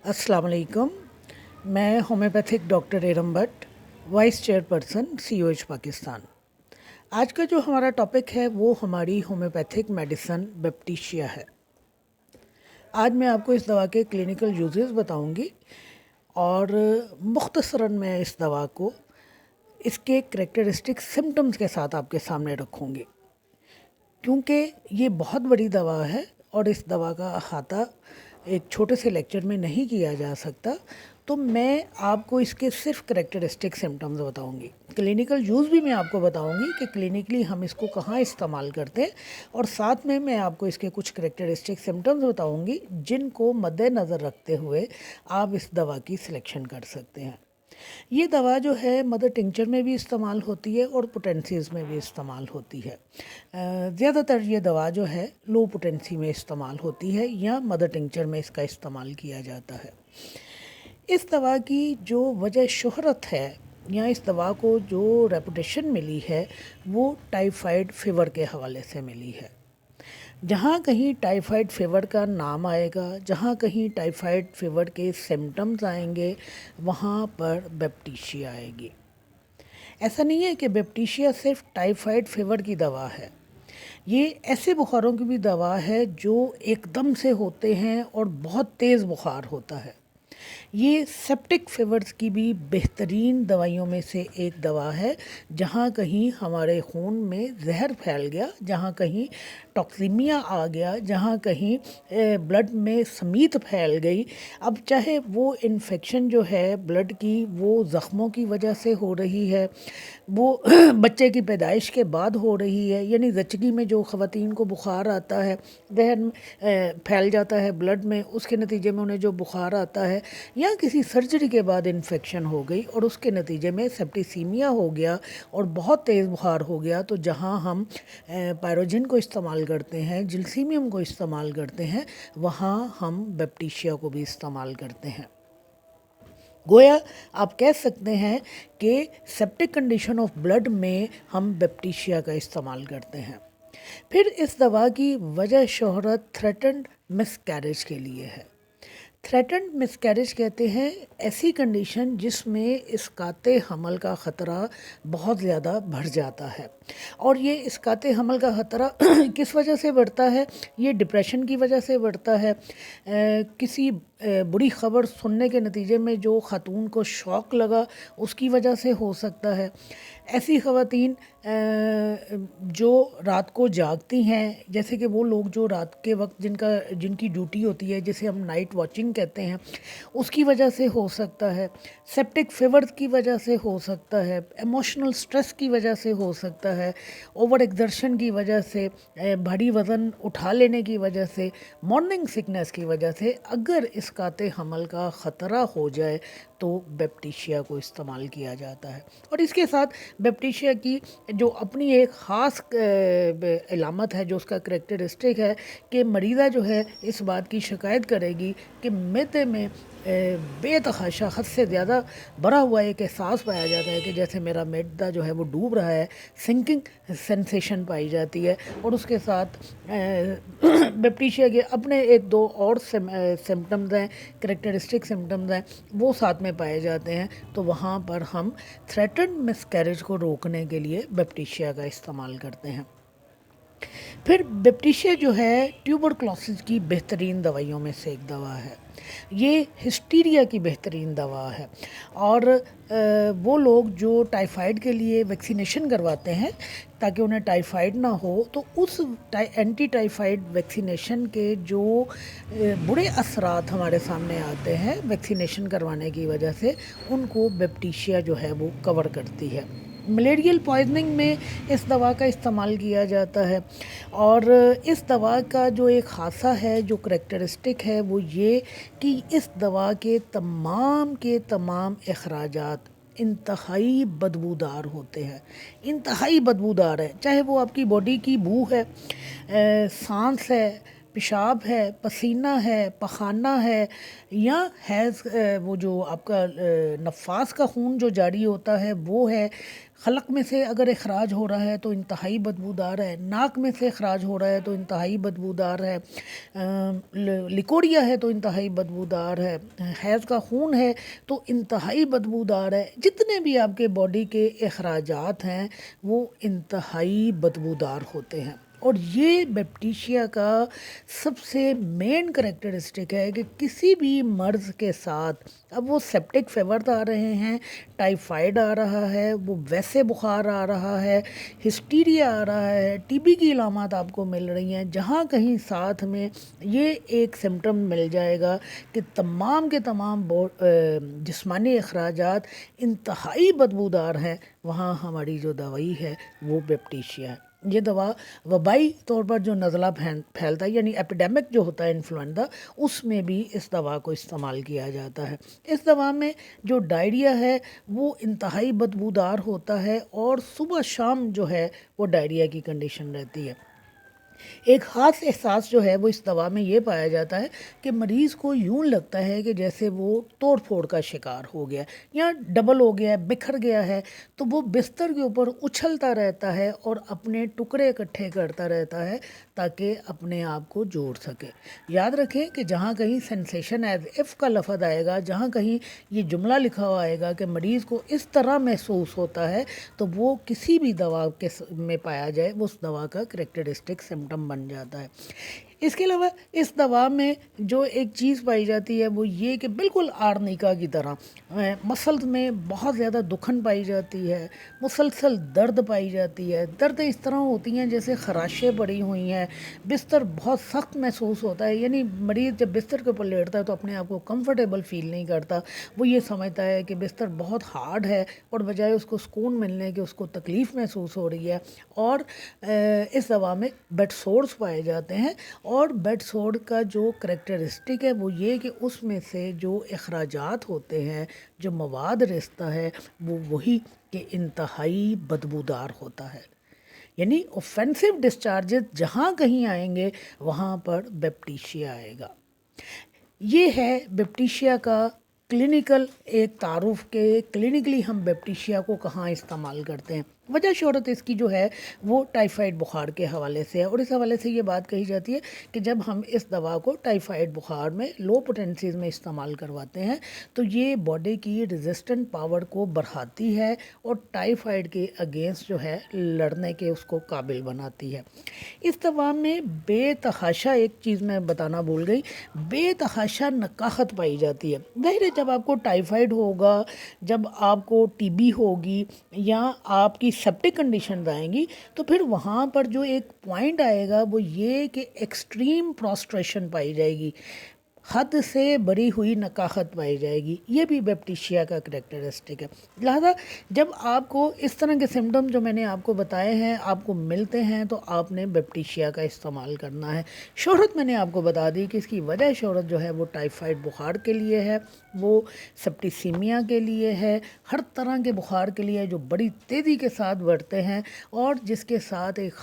अस्सलाम वालेकुम। मैं homeopathic doctor Eram Bhatt, vice chairperson COH Pakistan. आज का जो हमारा टॉपिक है वो हमारी होम्योपैथिक मेडिसन बेप्टिशिया है। आज मैं आपको इस दवा के क्लिनिकल यूजेस बताऊंगी और मुख्तसरन मैं इस दवा को इसके करेक्टरिस्टिक सिम्टम्स के साथ आपके सामने रखूंगी, क्योंकि ये बहुत बड़ी दवा है और इस दवा का अहाता एक छोटे से लेक्चर में नहीं किया जा सकता। तो मैं आपको इसके सिर्फ करेक्टरिस्टिक सिम्टम्स बताऊंगी। क्लिनिकल यूज़ भी मैं आपको बताऊंगी कि क्लिनिकली हम इसको कहाँ इस्तेमाल करते हैं, और साथ में मैं आपको इसके कुछ करेक्टरिस्टिक सिम्टम्स बताऊंगी जिनको मद्देनज़र रखते हुए आप इस दवा की सिलेक्शन कर सकते हैं। ये दवा जो है मदर टिंचर में भी इस्तेमाल होती है और पोटेंसीज़ में भी इस्तेमाल होती है। ज़्यादातर ये दवा जो है लो पोटेंसी में इस्तेमाल होती है या मदर टिंचर में इसका इस्तेमाल किया जाता है। इस दवा की जो वजह शोहरत है या इस दवा को जो रेपुटेशन मिली है वो टाइफाइड फीवर के हवाले से मिली है। जहाँ कहीं टाइफाइड फीवर का नाम आएगा, जहाँ कहीं टाइफाइड फीवर के सिम्टम्स आएंगे, वहाँ पर बेप्टिशिया आएगी। ऐसा नहीं है कि बेप्टिशिया सिर्फ टाइफाइड फीवर की दवा है। ये ऐसे बुखारों की भी दवा है जो एकदम से होते हैं और बहुत तेज़ बुखार होता है। ये सेप्टिक फीवर्स की भी बेहतरीन दवाइयों में से एक दवा है। जहाँ कहीं हमारे खून में जहर फैल गया, जहाँ कहीं टॉक्सीमिया आ गया, जहाँ कहीं ब्लड में समीत फैल गई, अब चाहे वो इन्फेक्शन जो है ब्लड की वो ज़ख्मों की वजह से हो रही है, वो बच्चे की पैदाइश के बाद हो रही है, यानी ज़चगी में जो ख़वातीन को बुखार आता है, जहन फैल जाता है ब्लड में, उसके नतीजे में उन्हें जो बुखार आता है, या किसी सर्जरी के बाद इन्फेक्शन हो गई और उसके नतीजे में सेप्टिसीमिया हो गया और बहुत तेज़ बुखार हो गया, तो जहाँ हम पायरोजिन को इस्तेमाल करते हैं, जिलसीमियम को इस्तेमाल करते हैं, वहाँ हम बेप्टिशिया को भी इस्तेमाल करते हैं। गोया आप कह सकते हैं कि सेप्टिक कंडीशन ऑफ ब्लड में हम बेप्टिशिया का इस्तेमाल करते हैं। फिर इस दवा की वजह शोहरत थ्रेटन्ड मिसकैरेज के लिए है। थ्रेटन्ड मिसकैरेज कहते हैं ऐसी कंडीशन जिसमें इसकाते हमल का ख़तरा बहुत ज़्यादा बढ़ जाता है। और ये इसकाते हमल का ख़तरा किस वजह से बढ़ता है? ये डिप्रेशन की वजह से बढ़ता है। किसी बुरी ख़बर सुनने के नतीजे में जो ख़ातून को शॉक लगा उसकी वजह से हो सकता है। ऐसी ख़वातीन जो रात को जागती हैं, जैसे कि वो लोग जो रात के वक्त जिनकी ड्यूटी होती है, जिसे हम नाइट वॉचिंग कहते हैं, उसकी वजह से हो सकता है। सेप्टिक फीवर की वजह से हो सकता है, इमोशनल स्ट्रेस की वजह से हो सकता है, ओवर एक्सर्शन की वजह से, भारी वज़न उठा लेने की वजह से, मॉर्निंग सिकनेस की वजह से अगर इसकाते हमल का ख़तरा हो जाए तो बेप्टिशिया को इस्तेमाल किया जाता है। और इसके साथ बेप्टिशिया की जो अपनी एक ख़ास अलामत है, जो उसका करेक्टरिस्टिक है, कि मरीज़ा जो है इस बात की शिकायत करेगी कि मैदे में बेतहाशा हद से ज़्यादा भरा हुआ एक एहसास पाया जाता है कि जैसे मेरा मैदा जो है वो डूब रहा है, सिंकिंग सेंसेशन पाई जाती है। और उसके साथ बेप्टिशिया के अपने एक दो और सिम्टम्स हैं, करेक्टरिस्टिक सिम्टम्स हैं, वो साथ में पाए जाते हैं। तो वहाँ पर हम थ्रेटन्ड मिसकैरेज को रोकने के लिए बेप्टिशिया का इस्तेमाल करते हैं। फिर बेप्टिशिया जो है ट्यूबरक्लोसिस की बेहतरीन दवाइयों में से एक दवा है। ये हिस्टीरिया की बेहतरीन दवा है। और वो लोग जो टाइफाइड के लिए वैक्सीनेशन करवाते हैं ताकि उन्हें टाइफाइड ना हो, तो उस एंटी टाइफाइड वैक्सीनेशन के जो बुरे असरात हमारे सामने आते हैं वैक्सीनेशन करवाने की वजह से, उनको बेप्टिशिया जो है वो कवर करती है। मलेरियल पॉइजनिंग में इस दवा का इस्तेमाल किया जाता है। और इस दवा का जो एक ख़ासा है, जो करेक्टरिस्टिक है, वो ये कि इस दवा के तमाम अखराजात इंतहाई बदबूदार होते हैं। इंतहाई बदबूदार है, चाहे वो आपकी बॉडी की बू है, सांस है, پیشاب ہے، پسینہ ہے، پخانہ ہے، یا حیض وہ جو آپ کا نفاس کا خون جو جاری ہوتا ہے وہ ہے، خلق میں سے اگر اخراج ہو رہا ہے تو انتہائی بدبودار ہے، ناک میں سے اخراج ہو رہا ہے تو انتہائی بدبودار ہے، لکوریا ہے تو انتہائی بدبودار ہے، حیض کا خون ہے تو انتہائی بدبودار ہے، جتنے بھی آپ کے باڈی کے اخراجات ہیں وہ انتہائی بدبودار ہوتے ہیں۔ اور یہ بیپٹیشیا کا سب سے مین کریکٹرسٹک ہے کہ کسی بھی مرض کے ساتھ، اب وہ سیپٹک فیور آ رہے ہیں، ٹائیفائڈ آ رہا ہے، وہ ویسے بخار آ رہا ہے، ہسٹیریا آ رہا ہے، ٹی بی کی علامات آپ کو مل رہی ہیں، جہاں کہیں ساتھ میں یہ ایک سمٹم مل جائے گا کہ تمام کے تمام جسمانی اخراجات انتہائی بدبودار ہیں، وہاں ہماری جو دوائی ہے وہ بیپٹیشیا ہے۔ یہ دوا وبائی طور پر جو نزلہ پھیلتا ہے، یعنی ایپیڈیمک جو ہوتا ہے انفلوئنزا، اس میں بھی اس دوا کو استعمال کیا جاتا ہے۔ اس دوا میں جو ڈائریا ہے وہ انتہائی بدبودار ہوتا ہے، اور صبح شام جو ہے وہ ڈائریا کی کنڈیشن رہتی ہے۔ ایک خاص احساس جو ہے وہ اس دوا میں یہ پایا جاتا ہے کہ مریض کو یوں لگتا ہے کہ جیسے وہ توڑ پھوڑ کا شکار ہو گیا، یا ڈبل ہو گیا ہے، بکھر گیا ہے، تو وہ بستر کے اوپر اچھلتا رہتا ہے اور اپنے ٹکڑے اکٹھے کرتا رہتا ہے تاکہ اپنے آپ کو جوڑ سکے۔ یاد رکھیں کہ جہاں کہیں سینسیشن ایز اف کا لفظ آئے گا، جہاں کہیں یہ جملہ لکھا ہوا آئے گا کہ مریض کو اس طرح محسوس ہوتا ہے، تو وہ کسی بھی دوا کے میں پایا جائے وہ اس دوا کا کریکٹرسٹک سمٹم بن جاتا ہے۔ اس کے علاوہ اس دوا میں جو ایک چیز پائی جاتی ہے وہ یہ کہ بالکل آرنیکا کی طرح مسلز میں بہت زیادہ دکھن پائی جاتی ہے، مسلسل درد پائی جاتی ہے، درد اس طرح ہوتی ہیں جیسے خراشیں پڑی ہوئی ہیں، بستر بہت سخت محسوس ہوتا ہے، یعنی مریض جب بستر کے اوپر لیٹتا ہے تو اپنے آپ کو کمفرٹیبل فیل نہیں کرتا، وہ یہ سمجھتا ہے کہ بستر بہت ہارڈ ہے، اور بجائے اس کو سکون ملنے کے اس کو تکلیف محسوس ہو رہی ہے۔ اور اس دوا میں بیڈ سورس پائے جاتے ہیں، اور بیڈ سور کا جو کریکٹرسٹک ہے وہ یہ کہ اس میں سے جو اخراجات ہوتے ہیں، جو مواد رستا ہے، وہ وہی کہ انتہائی بدبودار ہوتا ہے، یعنی اوفینسو ڈسچارجز جہاں کہیں آئیں گے وہاں پر بیپٹیشیا آئے گا۔ یہ ہے بیپٹیشیا کا کلینکل ایک تعارف کے کلینکلی ہم بیپٹیشیا کو کہاں استعمال کرتے ہیں۔ وجہ شہرت اس کی جو ہے وہ ٹائیفائڈ بخار کے حوالے سے ہے، اور اس حوالے سے یہ بات کہی جاتی ہے کہ جب ہم اس دوا کو ٹائیفائڈ بخار میں لو پوٹینسیز میں استعمال کرواتے ہیں تو یہ باڈی کی ریزسٹنٹ پاور کو بڑھاتی ہے، اور ٹائیفائڈ کے اگینسٹ جو ہے لڑنے کے اس کو قابل بناتی ہے۔ اس دوا میں بے تحاشا ایک چیز میں بتانا بھول گئی، بے تحاشا نکاحت پائی جاتی ہے۔ ظاہر ہے جب آپ کو ٹائیفائڈ ہوگا، جب آپ کو ٹی بی ہوگی، یا آپ کی سیپٹک کنڈیشنز آئیں گی، تو پھر وہاں پر جو ایک پوائنٹ آئے گا وہ یہ کہ ایکسٹریم پروسٹریشن پائی جائے گی، حد سے بڑی ہوئی نکاحت پائی جائے گی۔ یہ بھی بیپٹیشیا کا کریکٹرسٹک ہے۔ لہذا جب آپ کو اس طرح کے سمٹم جو میں نے آپ کو بتائے ہیں آپ کو ملتے ہیں تو آپ نے بیپٹیشیا کا استعمال کرنا ہے۔ شہرت میں نے آپ کو بتا دی کہ اس کی وجہ شہرت جو ہے وہ ٹائیفائڈ بخار کے لیے ہے، وہ سپٹیسیمیا کے لیے ہے، ہر طرح کے بخار کے لیے جو بڑی تیزی کے ساتھ بڑھتے ہیں، اور جس کے ساتھ ایک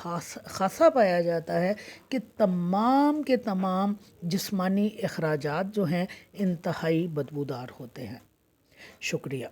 خاصہ پایا جاتا ہے کہ تمام کے تمام جسمانی اخراجات جو ہیں انتہائی بدبودار ہوتے ہیں۔ شکریہ۔